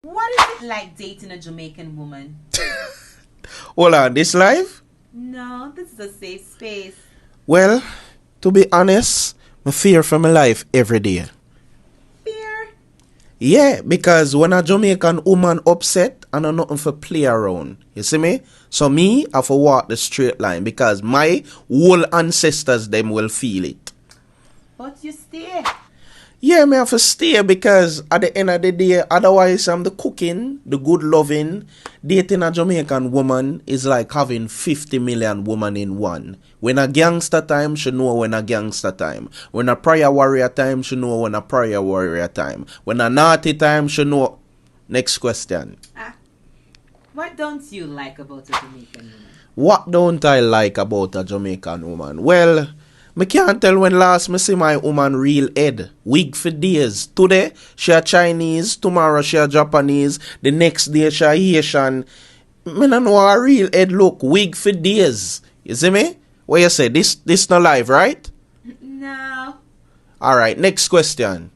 What is it like dating a Jamaican woman? Hold on, this live? No, this is a safe space. Well, to be honest, I fear for my life every day. Fear? Yeah, because when a Jamaican woman upset, I know nothing for play around. You see me? So me, I have to walk the straight line because my whole ancestors, them will feel it. But you stay. Yeah, me have to stay because at the end of the day, otherwise I'm the cooking, the good loving. Dating a Jamaican woman is like having 50 million women in one. When a gangster time, she know when a gangster time. When a prayer warrior time, she know when a prayer warrior time. When a naughty time, she know. Next question. What don't you like about a Jamaican woman? What don't I like about a Jamaican woman? Well, me can't tell when last me see my woman real head. Wig for days. Today, she a Chinese. Tomorrow, she a Japanese. The next day, she a Haitian. Me no know how a real head look. Wig for days. You see me? What you say? This no live, right? No. Alright, next question.